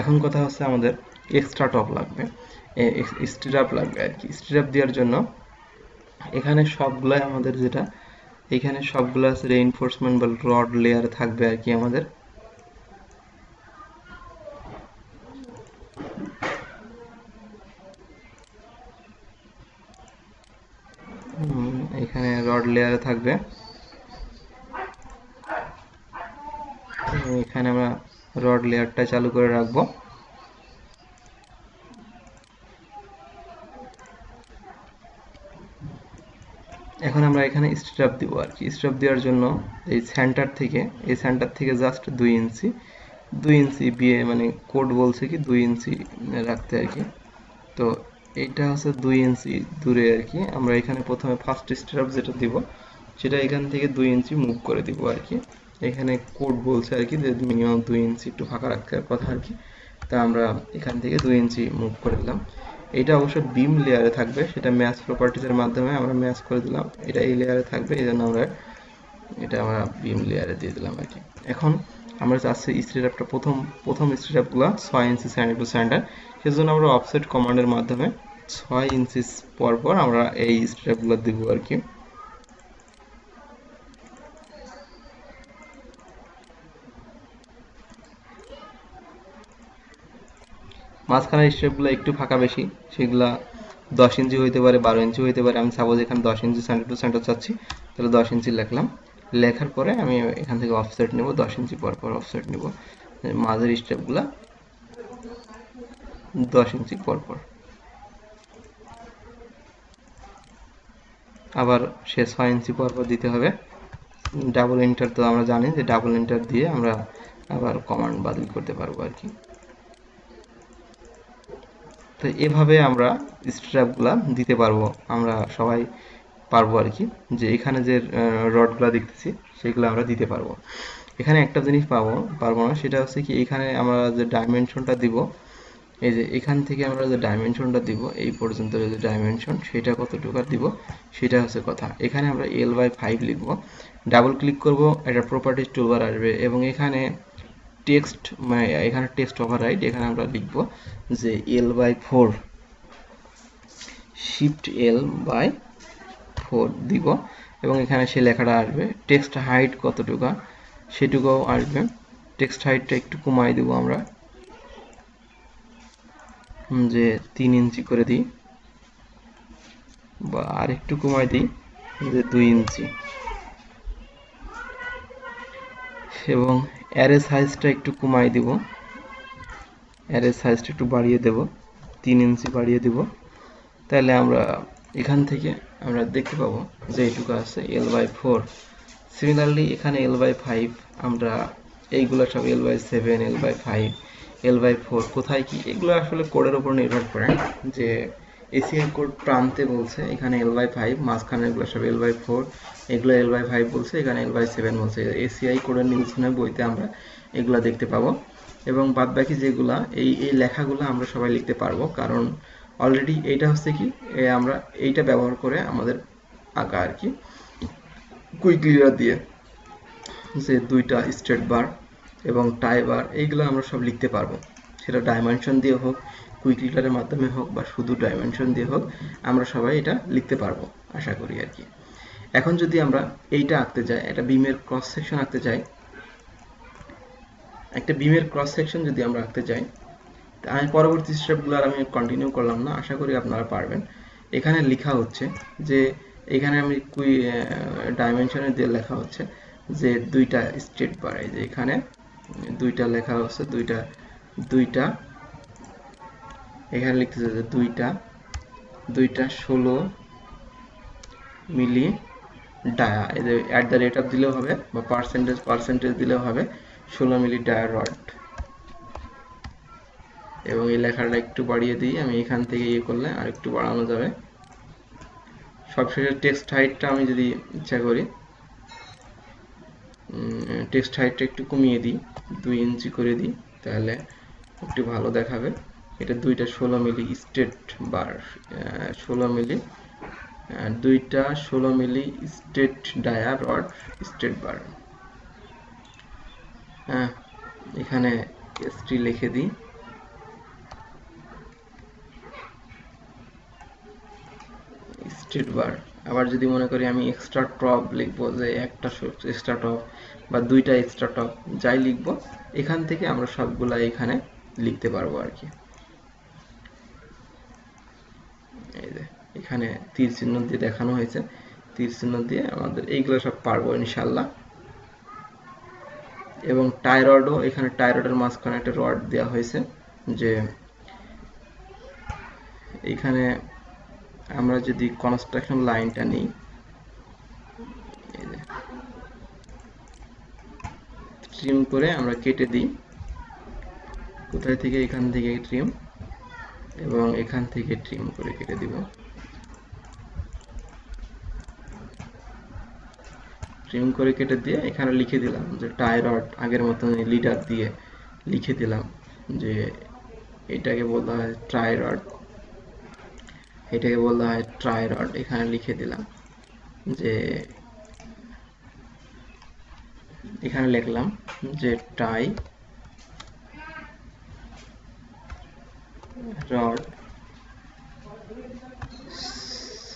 এখন কথা হচ্ছে আমাদের এক্সট্রা টপ লাগবে, স্ট্রাপ লাগবে আর কি। স্ট্রাপ দেওয়ার জন্য এখানে সবগুলাই আমাদের, যেটা এখানে সবগুলো আছে রিইনফোর্সমেন্ট বা রড লেয়ার থাকবে আর কি আমাদের। এখানে রড লেয়ারে থাকবে, এখানে আমরা রড লেয়ারটা চালু করে রাখবো। এখন আমরা এখানে স্ট্রাপ দিব আর কি। স্ট্রাপ দেওয়ার জন্য এই সেন্টার থেকে জাস্ট 2 ইঞ্চি 2 ইঞ্চি বিয়ে মানে কোড বলছে কি 2 ইঞ্চি রাখতে আর কি। তো এইটা হচ্ছে 2 ইঞ্চি দূরে আর কি। আমরা এখানে প্রথমে ফার্স্ট স্টেপ যেটা দিব সেটা এখান থেকে 2 ইঞ্চি মুভ করে দিব আর কি। এখানে কোড বলছে আর কি যে মিনিমাম 2 ইঞ্চি একটু ফাঁকা রাখতে কথা আর কি। তা আমরা এখান থেকে 2 ইঞ্চি মুভ করে দিলাম। এটা অবশ্য বিম লেয়ারে থাকবে, সেটা ম্যাচ প্রপার্টিজের মাধ্যমে আমরা ম্যাচ করে দিলাম। এটা এই লেয়ারে থাকবে, এই জন্য আমরা এটা আমরা বিম লেয়ারে দিয়ে দিলাম আর কি। এখন আমরা চাচ্ছি স্ট্রেটআপটা প্রথম স্ট্রেটআপগুলো 6 ইঞ্চি সেন্টার টু সেন্টার, সেজন্য আমরা অফসেট কমান্ডের মাধ্যমে 6 ইঞ্চি পর পর আমরা এই স্ট্রেটআপগুলো দিব আর কি। মাঝখানের স্ট্রেপগুলো একটু ফাঁকা বেশি, সেগুলা 10 ইঞ্চি হইতে পারে, 12 ইঞ্চি হইতে পারে। আমি সাপোজ এখানে 10 ইঞ্চি সেন্টার টু সেন্টার চাচ্ছি, তাহলে 10 ইঞ্চি লিখলাম। লেখার পরে আমি এখান থেকে অফসেট নেব, 10 ইঞ্চি পর পর অফসেট নেব। মাঝের স্টেপগুলা 10 ইঞ্চি পর পর। আবার সে 6 ইঞ্চি পর পর দিতে হবে। ডাবল এন্টার তো আমরা জানি যে ডাবল এন্টার দিয়ে আমরা আবার কমান্ড বাতিল করতে পারবো আর কি। তো এভাবে আমরা স্ট্র্যাপগুলা দিতে পারবো, আমরা সবাই পারবো আর কি। যে এখানে যে রডগুলা দেখতেছি সেগুলো আমরা দিতে পারবো। এখানে একটা জিনিস পারবো না, সেটা হচ্ছে কি এখানে আমরা যে ডাইমেনশনটা দিব, এই যে এখান থেকে আমরা যে ডাইমেনশনটা দিব এই পর্যন্ত যে ডাইমেনশন সেটা কতটুকু দিব সেটা হচ্ছে কথা। এখানে আমরা L/5 লিখব, ডাবল ক্লিক করব, এটা প্রপার্টিজ টুলবার আসবে এবং এখানে টেক্সট মানে এখানে টেক্সট ওভাররাইড, এখানে আমরা লিখব যে L/4 শিফট L/4 দিব এবং এখানে সে লেখাটা আসবে। টেক্সট হাইট কতটুকু সেটুকুও আসবে। টেক্সট হাইটটা একটু কমাই দেব আমরা, যে 3 ইঞ্চি করে দিই বা আর একটু কমাই দিই যে 2 ইঞ্চি। এবং অ্যারে সাইজটা একটু কমাই দিব, অ্যারে সাইজটা একটু বাড়িয়ে দেব, 3 ইঞ্চি বাড়িয়ে দেব। তাহলে আমরা এখান থেকে আমরা দেখতে পাবো যে এইটুকু আছে L/4। সিমিলারলি এখানে L/5 আমরা এইগুলো সব L/7 L/5 L/4 কোথায় কি এগুলো আসলে কোডের উপর নির্ভর করে, যে এসিআই কোড প্রান্তে বলছে এখানে L/5, মাঝখানে এগুলো সব L/4, এগুলো L/5 বলছে, এখানে L/7 বলছে। এসিআই কোডের নিউজনের বইতে আমরা এগুলা দেখতে পাবো। এবং বাদবাকি যেগুলা এই লেখাগুলো আমরা সবাই লিখতে পারবো, কারণ অলরেডি এইটা হচ্ছে কি আমরা এইটা ব্যবহার করে আমাদের আঁকা আর কি কুইক লিডার দিয়ে, যে দুইটা স্ট্রেট বার এবং টাই বার এইগুলো আমরা সব লিখতে পারবো। সেটা ডাইমেনশন দিয়ে হোক, কুইক লিডারের মাধ্যমে হোক বা শুধু ডাইমেনশন দিয়ে হোক, আমরা সবাই এটা লিখতে পারবো আশা করি আর কি। এখন যদি আমরা এইটা আঁকতে যাই, একটা বিমের ক্রস সেকশন আঁকতে যাই, একটা বিমের ক্রস সেকশন যদি আমরা আঁকতে যাই, আমি পরবর্তী স্টেপগুলো আর আমি কন্টিনিউ করলাম না, আশা করি আপনারা পারবেন। এখানে লেখা হচ্ছে যে এখানে আমি ডাইমেনশনে দিয়ে লেখা হচ্ছে যে দুইটা স্ট্রেট বার, এই যে এখানে দুইটা লেখা হচ্ছে, দুইটা এখানে লিখতেছে যে দুইটা 16 মিলি ডায়া, এই যে @ দিলেও হবে বা পার্সেন্টেজ দিলেও হবে, 16 মিলি ডায়া রড। এবং এই লেখাটা একটু বাড়িয়ে দিই, আমি এখান থেকে ইয়ে করলে আর একটু বাড়ানো যাবে। সবশেষে টেক্সট হাইটটা আমি যদি ইচ্ছা করি টেক্সট হাইটটা একটু কমিয়ে দিই, 2 ইঞ্চি করে দিই, তাহলে একটু ভালো দেখাবে। এটা দুইটা 16 মিলি স্ট্রেট বার, 16 মিলি দুইটা 16 মিলি স্ট্রেট ডায়া রড স্ট্রেট বার। হ্যাঁ, এখানে এসটি লিখে দিই, স্ট্রেট বার। আবার যদি মনে করি আমি এক্সট্রা টপ লিখবো, যে একটা এক্সট্রা টপ বা দুইটা এক্সট্রা টপ, যাই লিখবো এখান থেকে আমরা সবগুলা এখানে লিখতে পারবো আর কি। এই যে এখানে তীর চিহ্ন দিয়ে দেখানো হয়েছে, তীর চিহ্ন দিয়ে আমাদের এইগুলো সব পারবো ইনশাল্লাহ। এবং টাই রডও, এখানে টাই রডের মাঝখানে একটা রড দেওয়া হয়েছে, যে এখানে আমরা যদি কনস্ট্রাকশন লাইনটা নিই, ট্রিম করে আমরা কেটে দিই, কোথায় থেকে, এখান থেকে ট্রিম, এবং এখান থেকে ট্রিম করে কেটে দিব। ট্রিম করে কেটে দিয়ে এখানে লিখে দিলাম যে টাই রড, আগের মতন লিডার দিয়ে লিখে দিলাম যে এটাকে বলা হয় ট্রাই রড, এটাকে বলা হয় ট্রাই রড। এখানে লিখে দিলাম যে, এখানে লিখলাম যে টাই রড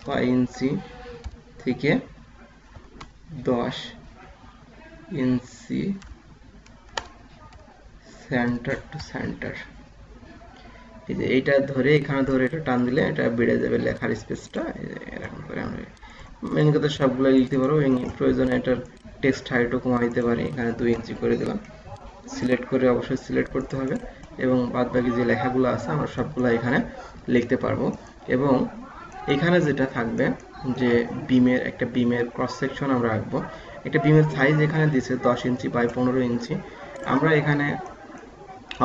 6 ইঞ্চি থেকে 10 ইঞ্চি সেন্টার টু সেন্টার। এই যে এইটা ধরে, এখানে ধরে এটা টান দিলে এটা বেড়ে যাবে লেখার স্পেসটা। এরকম করে আমরা মেন কথা সবগুলো লিখতে পারবো। প্রয়োজনে এটার টেক্সট হাইটও কমা দিতে পারি। এখানে 2 ইঞ্চি করে দিলাম। সিলেক্ট করে অবশ্যই সিলেক্ট করতে হবে, এবং বাদ বাকি যে লেখাগুলো আছে আমরা সবগুলো এখানে লিখতে পারবো। এবং এখানে যেটা থাকবে যে বিমের, একটা বিমের ক্রস সেকশন আমরা রাখবো। একটা বিমের সাইজ এখানে দিছে 10 ইঞ্চি বাই 15 ইঞ্চি। আমরা এখানে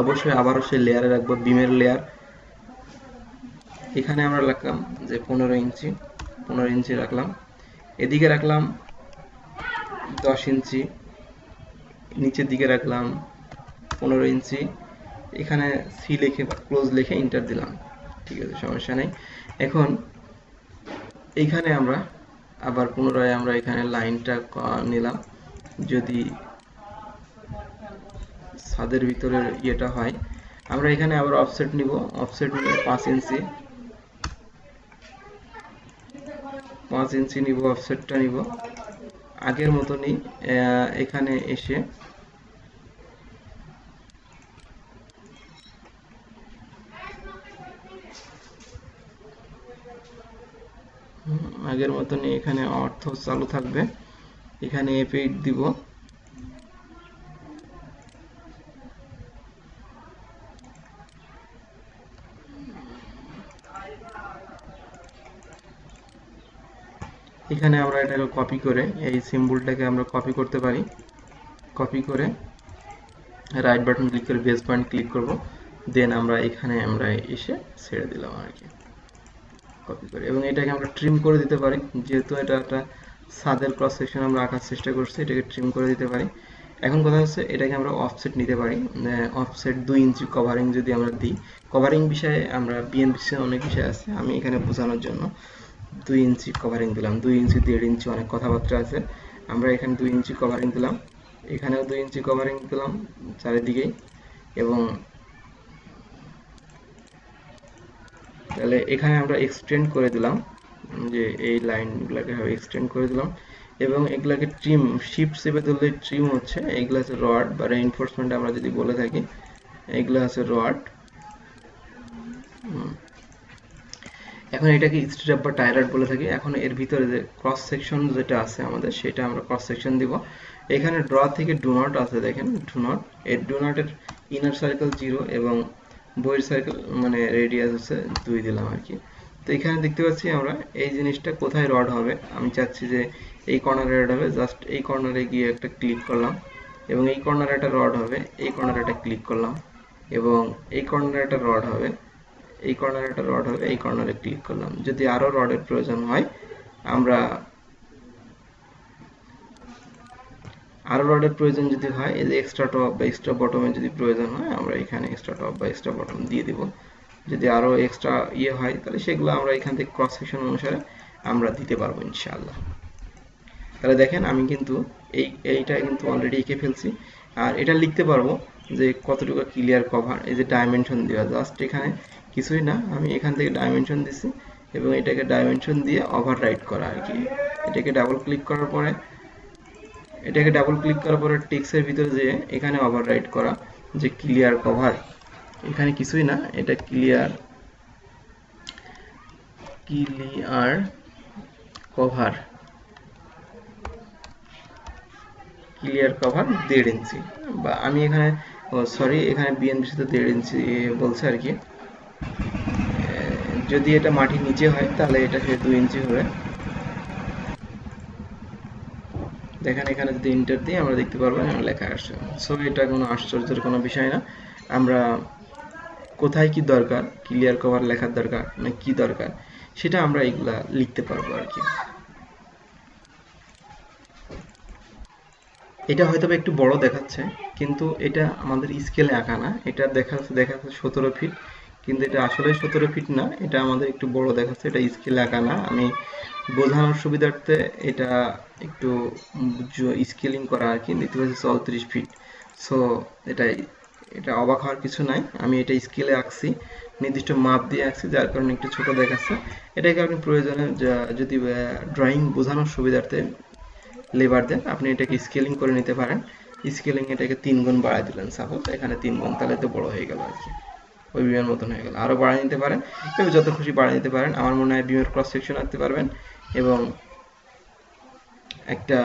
অবশ্যই আবারও সেই লেয়ারে রাখবো, বিমের লেয়ার। এখানে আমরা রাখলাম যে 15 ইঞ্চি, 15 ইঞ্চি রাখলাম। এদিকে রাখলাম 10 ইঞ্চি, নিচের দিকে রাখলাম 15 ইঞ্চি। এখানে সি লিখে বা ক্লোজ লিখে এন্টার দিলাম। ঠিক আছে, সমস্যা নেই। এখন এইখানে আমরা আবার পুনরায় আমরা এখানে লাইনটা নিলাম। যদি ছাদের ভিতরের ইয়েটা হয়, আমরা এখানে আবার অফসেট নিব। অফসেট নিব 5 ইঞ্চি, 5 ইঞ্চি নিব, অফসেটটা নিব আগের মতনই। এখানে এসে আগের মতনই এখানে অর্থ চালু থাকবে। এখানে F8 দিব। এখানে আমরা এটাকে কপি করে, এই সিম্বলটাকে আমরা কপি করতে পারি। কপি করে রাইট বাটন ক্লিক করে বেস পয়েন্ট ক্লিক করব, দেন আমরা এখানে আমরা এসে ছেড়ে দিলাম আর কি, কপি করে। এবং এটাকে আমরা ট্রিম করে দিতে পারি, যেহেতু এটা একটা ছাদের ক্রস সেকশন আমরা আঁকার চেষ্টা করছি, এটাকে ট্রিম করে দিতে পারি। এখন কথা হচ্ছে এটাকে আমরা অফসেট নিতে পারি। অফসেট 2 ইঞ্চি কভারিং যদি আমরা দিই, কভারিং বিষয়ে আমরা বিএনপিসি অনেক বিষয় আছে, আমি এখানে বোঝানোর জন্য 2 ইঞ্চি কভারিং দিলাম। 2 ইঞ্চি 1.5 ইঞ্চি অনেক কথাবার্তা আছে, আমরা এখানে 2 ইঞ্চি কভারিং দিলাম। এখানেও 2 ইঞ্চি কভারিং দিলাম চারিদিকেই। এবং তাহলে এখানে আমরা এক্সটেন্ড করে দিলাম, যে এই লাইনগুলোকে এক্সটেন্ড করে দিলাম। এবং এগুলাকে ট্রিম, শিফট চেপে ধরলে ট্রিম হচ্ছে। এইগুলো আছে রড বা রেইনফোর্সমেন্ট আমরা যদি বলে থাকি, এইগুলো আছে রড। এখন এটাকে স্ট্রিপ বা টাই রড বলে থাকি। এখন এর ভিতরে যে ক্রস সেকশন যেটা আছে আমাদের, সেটা আমরা ক্রস সেকশন দিব। এখানে ড্র থেকে ডু নট আছে, দেখেন ডু নট। এই ডু নটের ইনার সার্কেল 0 এবং বইয়ের সার্কেল মানে রেডিয়াস হচ্ছে 2 দিলাম আর কি। তো এখানে দেখতে পাচ্ছি আমরা এই জিনিসটা কোথায় রড হবে। আমি চাচ্ছি যে এই কর্নারে রড হবে, জাস্ট এই কর্নারে গিয়ে একটা ক্লিক করলাম, এবং এই কর্নারে একটা রড হবে, এই কর্নারে একটা ক্লিক করলাম, এবং এই কর্নারে একটা রড হবে, এই কর্নারে একটা রড হবে, এই কর্নারে ক্লিক করলাম। যদি আরো রডের প্রয়োজন হয়, আমরা আরো রডের প্রয়োজন যদি হয়, এই যে এক্সট্রা টপ বা এক্সট্রা বটমে যদি প্রয়োজন হয়, আমরা এখানে এক্সট্রা টপ বা এক্সট্রা বটম দিয়ে দিব। যদি আরো এক্সট্রা ইয়ে হয়, তাহলে সেগুলো আমরা এখান থেকে ক্রস সেকশন অনুসারে আমরা দিতে পারবো ইনশাআল্লাহ। তাহলে দেখেন আমি কিন্তু এইটা কিন্তু অলরেডি এঁকে ফেলছি। আর এটা লিখতে পারবো যে কতটুকু ক্লিয়ার কভার। এই যে ডাইমেনশন দেওয়া, জাস্ট এখানে কিছুই না, আমি এখান থেকে ডাইমেনশন দিছি এবং এটাকে ডাইমেনশন দিয়ে ওভাররাইট করা আর কি। এটাকে ডাবল ক্লিক করার পরে, টেক্সটের ভিতরে যে এখানে ওভাররাইট করা যে ক্লিয়ার কভার। এখানে কিছুই না, এটা ক্লিয়ার কভার, ক্লিয়ার কভার 1.5 ইঞ্চি। বা আমি এখানে সরি, এখানে বিএনপিসি তো 1.5 ইঞ্চি বলছে আর কি। যদি এটা মাটির নিচে হয় তাহলে এটা 2 ইঞ্চি হবে। দেখেন এখানে যদি এন্টার দিই আমরা দেখতে পারবো লেখা আসছে। সো এটা কোনো আশ্চর্যের কোনো বিষয় না। আমরা কোথায় কি দরকার, ক্লিয়ার কভার লেখার দরকার না কি দরকার, সেটা আমরা এগুলা লিখতে পারবো আর কি। এটা হয়তো একটু বড় দেখাচ্ছে, কিন্তু এটা আমাদের স্কেলে আঁকা না। এটা দেখাচ্ছে 17 ফিট, কিন্তু এটা আসলে 17 ফিট না, এটা আমাদের একটু বড় দেখাচ্ছে, এটা স্কেলে আঁকা না। আমি বোঝানোর সুবিধার্থে এটা একটু স্কেলিং করা আর কি, দেখতে পাচ্ছি 34 ফিট। সো এটা অবাক হওয়ার কিছু নাই, আমি এটা স্কেলে আঁকছি, নির্দিষ্ট মাপ দিয়ে আঁকছি, যার কারণে একটু ছোট দেখাচ্ছে। এটাকে আপনি প্রয়োজনে যদি ড্রয়িং বোঝানোর সুবিধার্থে লেবার দেন, আপনি এটাকে স্কেলিং করে নিতে পারেন। স্কেলিং এটাকে 3 গুণ বাড়ায় দিলেন, সাপোজ এখানে 3 গুণ, তাহলে তো বড় হয়ে গেল আর কি, ওই বিমের মতন হয়ে গেল। আরো বাড়ায় নিতে পারেন, এভাবে যত খুশি বাড়ায় নিতে পারেন। আমার মনে হয় বিমের ক্রস সেকশন আঁকতে পারবেন এবং একটা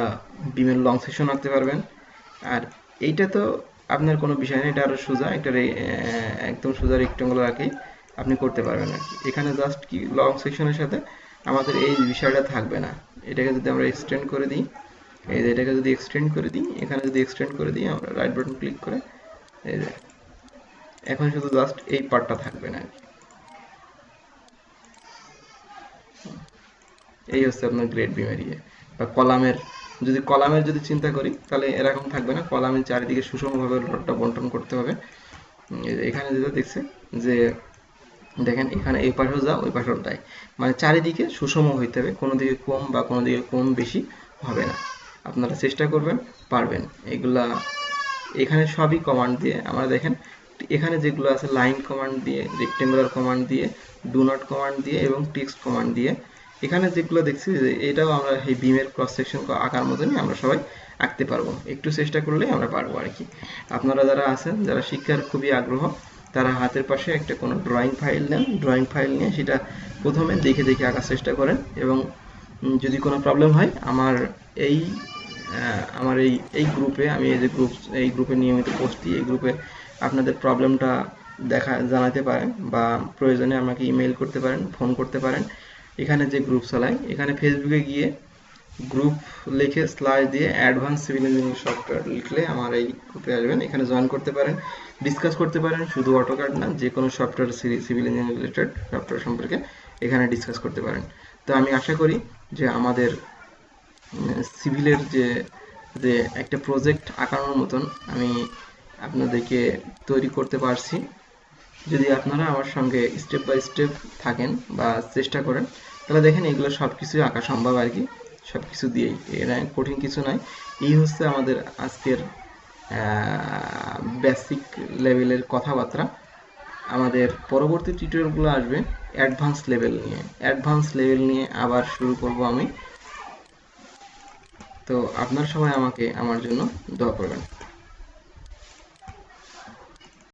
বিমের লং সেকশন আঁকতে পারবেন। আর এইটা তো আপনার কোনো বিষয় নেই, এটা আরো সোজা, একটা একদম সোজা রেক্টেঙ্গুলার আঁকি আপনি করতে পারবেন আর কি। এখানে জাস্ট কি লং সেকশনের সাথে আমাদের এই বিষয়টা থাকবে না। এটাকে যদি আমরা এক্সটেন্ড করে দিই, এই যে এটাকে যদি এক্সটেন্ড করে দিই, এখানে যদি এক্সটেন্ড করে দিই আমরা রাইট বাটন ক্লিক করে, এই যে এখন শুধু জাস্ট এই পার্টটা থাকবে না আর কি। এই হচ্ছে আপনার গ্রেড বিমের ইয়ে। বা কলামের যদি চিন্তা করি, তাহলে এরকম থাকবে না, কলামের চারিদিকে সুষমভাবে রডটা বন্টন করতে হবে। এখানে যেটা দেখছে যে দেখেন, এখানে এই পাশেও যা ওই পাশেও তাই, মানে চারিদিকে সুষম হইতে হবে, কোনো দিকে কম বা কোনো দিকে কম বেশি হবে না। আপনারা চেষ্টা করবেন, পারবেন। এগুলা এখানে সবই কমান্ড দিয়ে আমরা দেখেন, এখানে যেগুলো আছে লাইন কমান্ড দিয়ে, রেক্টেঙ্গুলার কমান্ড দিয়ে, ডু নট কমান্ড দিয়ে এবং টেক্সট কমান্ড দিয়ে, এখানে যেগুলো দেখছি যে এটাও আমরা এই বিমের ক্রস সেকশন আঁকার মতনই আমরা সবাই আঁকতে পারবো, একটু চেষ্টা করলেই আমরা পারবো আর কি। আপনারা যারা আছেন, যারা শিক্ষার খুবই আগ্রহ, তারা হাতের পাশে একটা কোনো ড্রয়িং ফাইল নেন, ড্রয়িং ফাইল নিয়ে সেটা প্রথমে দেখে দেখে আঁকার চেষ্টা করেন। এবং যদি কোনো প্রবলেম হয়, এই আমার এই গ্রুপে, আমি এই গ্রুপে নিয়মিত পোস্ট দিই, এই গ্রুপে আপনাদের প্রবলেমটা জানাতে পারেন, বা প্রয়োজনে আমাকে ইমেল করতে পারেন, ফোন করতে পারেন। এখানে যে গ্রুপ চালাই, এখানে ফেসবুকে গিয়ে গ্রুপ লিখে স্ল্যাশ দিয়ে অ্যাডভান্স সিভিল ইঞ্জিনিয়ারিং সফটওয়্যার লিখলে আমার এই গ্রুপে আসবেন, এখানে জয়েন করতে পারেন, ডিসকাস করতে পারেন। শুধু অটোক্যাড না, যে কোনো software, civil engineering related software সম্পর্কে এখানে ডিসকাস করতে পারেন। তো আমি আশা করি যে আমাদের সিভিলের যে একটা প্রজেক্ট আঁকানোর মতন আমি আপনাদেরকে তৈরি করতে পারছি। যদি আপনারা আমার সঙ্গে স্টেপ বাই স্টেপ থাকেন বা চেষ্টা করেন, তাহলে দেখেন এগুলো সব কিছুই আঁকা সম্ভব আর কি, সব কিছু দিয়েই, এরা কঠিন কিছু নয়। এই হচ্ছে আমাদের আজকের বেসিক লেভেলের কথাবার্তা। আমাদের পরবর্তী টিউটোরিয়ালগুলো আসবে অ্যাডভান্স লেভেল নিয়ে আবার শুরু করব আমি। তো আপনার সবাই আমার জন্য দোয়া করবেন।